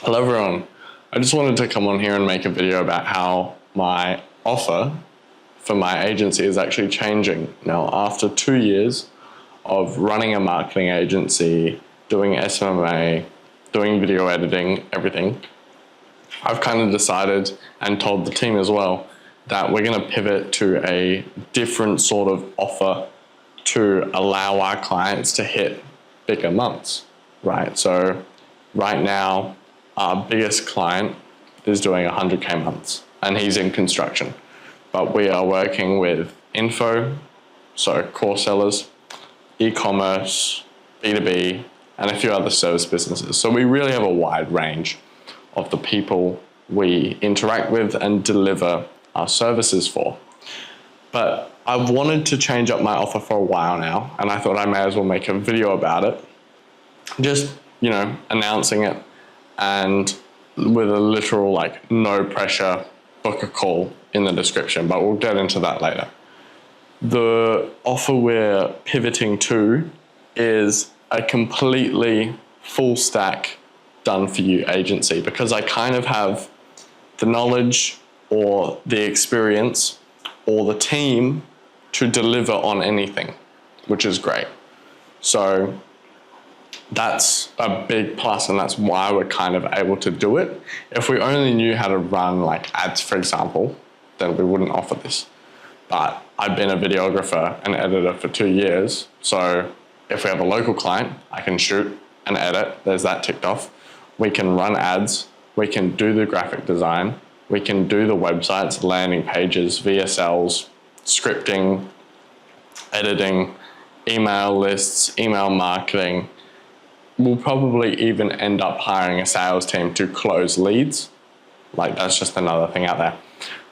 Hello everyone. I just wanted to come on here and make a video about how my offer for my agency is actually changing. Now, after 2 years of running a marketing agency, doing SMMA, doing video editing, everything, I've kind of decided and told the team as well that we're going to pivot to a different sort of offer to allow our clients to hit bigger months, right? So right now, our biggest client is doing 100K months and he's in construction. But we are working with info, so core sellers, e-commerce, B2B, and a few other service businesses. So we really have a wide range of the people we interact with and deliver our services for. But I've wanted to change up my offer for a while now, and I thought I may as well make a video about it. Just, announcing it, and with a literal no pressure book a call in the description, but we'll get into that later. The offer we're pivoting to is a completely full stack done for you agency, because I kind of have the knowledge or the experience or the team to deliver on anything, which is great. So that's a big plus, and that's why we're kind of able to do it. If we only knew how to run ads, for example, then we wouldn't offer this. But I've been a videographer and editor for 2 years. So if we have a local client, I can shoot and edit. There's that ticked off. We can run ads. We can do the graphic design. We can do the websites, landing pages, VSLs, scripting, editing, email lists, email marketing. We'll probably even end up hiring a sales team to close leads. That's just another thing out there.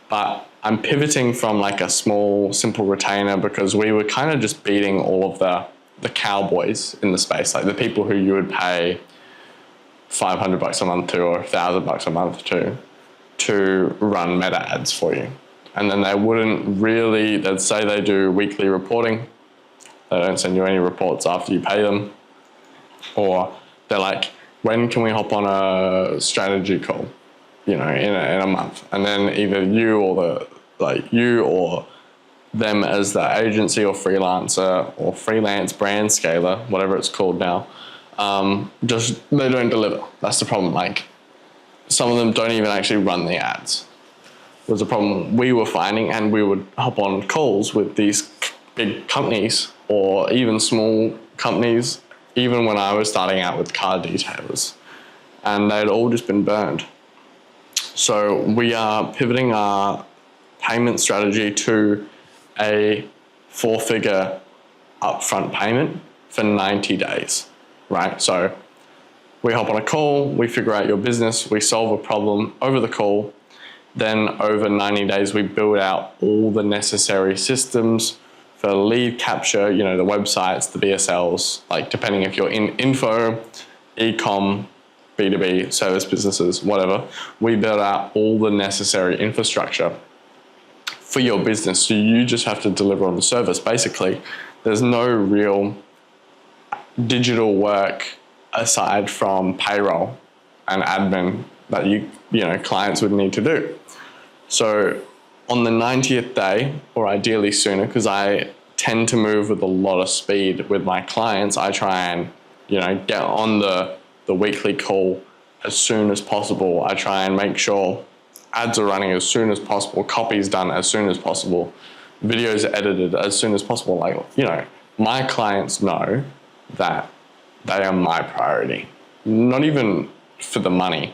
But I'm pivoting from a small, simple retainer, because we were kind of just beating all of the cowboys in the space, the people who you would pay $500 a month to or $1,000 a month to run meta ads for you. And then they wouldn't really, they'd say they do weekly reporting. They don't send you any reports after you pay them. Or they're like, when can we hop on a strategy call, in a month? And then either you or them as the agency or freelancer or freelance brand scaler, whatever it's called now, they don't deliver. That's the problem. Some of them don't even actually run the ads. Was a problem we were finding, and we would hop on calls with these big companies or even small companies, even when I was starting out with car detailers, and they'd all just been burned. So we are pivoting our payment strategy to a 4-figure upfront payment for 90 days, right? So we hop on a call, we figure out your business, we solve a problem over the call. Then over 90 days, we build out all the necessary systems for lead capture, the websites, the VSLs, depending if you're in info, e-com, B2B, service businesses, whatever. We build out all the necessary infrastructure for your business. So you just have to deliver on the service. Basically, there's no real digital work aside from payroll and admin that clients would need to do. So on the 90th day, or ideally sooner, because I tend to move with a lot of speed with my clients, I try and get on the weekly call as soon as possible. I try and make sure ads are running as soon as possible, copies done as soon as possible, videos edited as soon as possible. My clients know that they are my priority, not even for the money.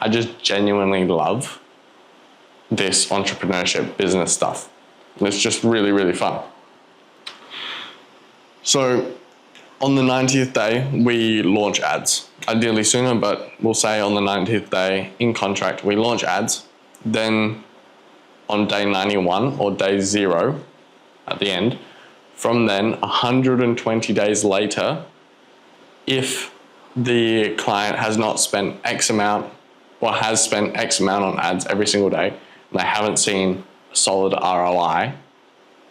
I just genuinely love this entrepreneurship business stuff. It's just really, really fun. So on the 90th day, we launch ads. Ideally sooner, but we'll say on the 90th day in contract, we launch ads. Then on day 91 or day 0 at the end, from then 120 days later, if the client has not spent X amount or has spent X amount on ads every single day, and they haven't seen a solid ROI,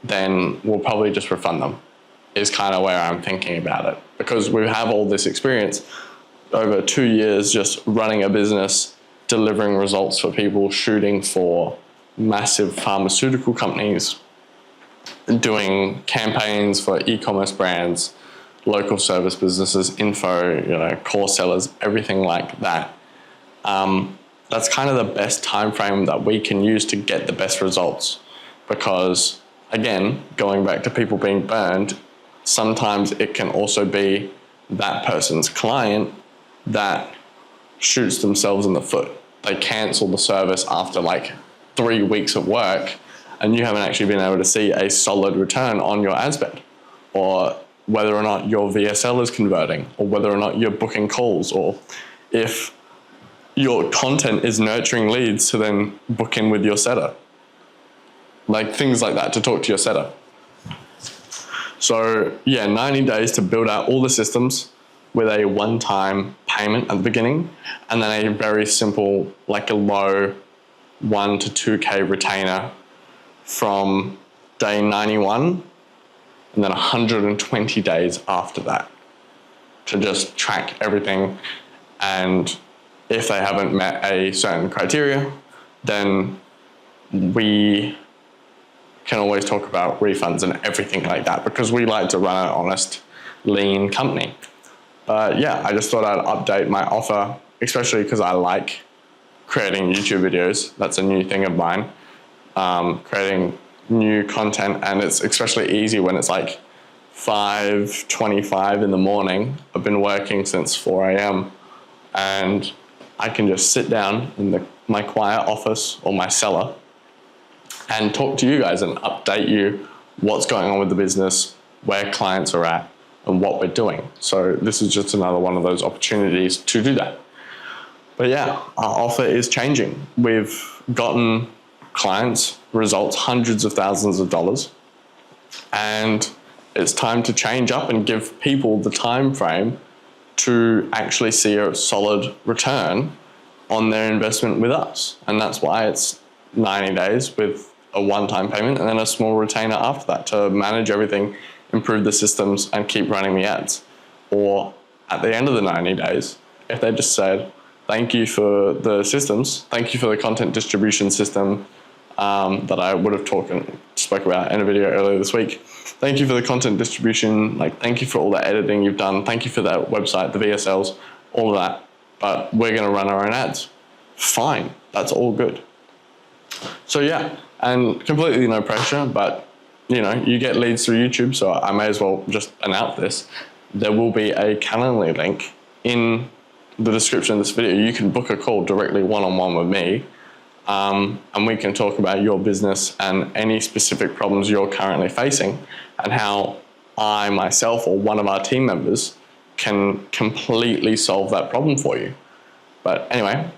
then we'll probably just refund them, is kind of where I'm thinking about it. Because we have all this experience, over 2 years just running a business, delivering results for people, shooting for massive pharmaceutical companies, doing campaigns for e-commerce brands, local service businesses, info, core sellers, everything like that. That's kind of the best time frame that we can use to get the best results. Because again, going back to people being burned, sometimes it can also be that person's client that shoots themselves in the foot. They cancel the service after like 3 weeks of work, and you haven't actually been able to see a solid return on your ad spend, or whether or not your VSL is converting, or whether or not you're booking calls, or if your content is nurturing leads to then book in with your setter. Like things like that to talk to your setter. So yeah, 90 days to build out all the systems with a one-time payment at the beginning, and then a very simple, like a low 1 to 2K retainer from day 91, and then 120 days after that to just track everything. And if they haven't met a certain criteria, then we can always talk about refunds and everything like that, because we like to run an honest, lean company. But yeah, I just thought I'd update my offer, especially because I like creating YouTube videos. That's a new thing of mine, creating new content, and it's especially easy when it's like 5:25 in the morning. I've been working since 4 a.m. and I can just sit down in my quiet office or my cellar and talk to you guys and update you what's going on with the business, where clients are at, and what we're doing. So this is just another one of those opportunities to do that. But yeah, our offer is changing. We've gotten clients, results, hundreds of thousands of dollars, and it's time to change up and give people the time frame to actually see a solid return on their investment with us. And that's why it's 90 days with a one-time payment and then a small retainer after that to manage everything, improve the systems, and keep running the ads. Or at the end of the 90 days, if they just said, thank you for the systems, thank you for the content distribution system that I would have spoke about in a video earlier this week. Thank you for the content distribution, thank you for all the editing you've done, thank you for that website, the VSLs, all of that, but we're gonna run our own ads. Fine, that's all good. So yeah, and completely no pressure, but you get leads through YouTube, so I may as well just announce this. There will be a Calendly link in the description of this video. You can book a call directly one-on-one with me, and we can talk about your business and any specific problems you're currently facing and how I, myself, or one of our team members can completely solve that problem for you. But anyway,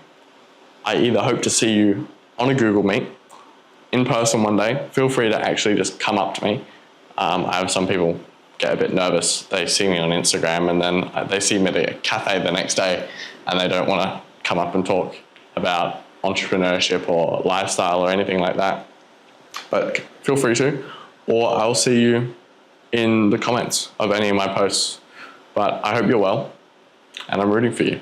I either hope to see you on a Google Meet, in person one day. Feel free to actually just come up to me. I have some people get a bit nervous. They see me on Instagram and then they see me at a cafe the next day and they don't want to come up and talk about entrepreneurship or lifestyle or anything like that. But feel free to, or I'll see you in the comments of any of my posts. But I hope you're well and I'm rooting for you.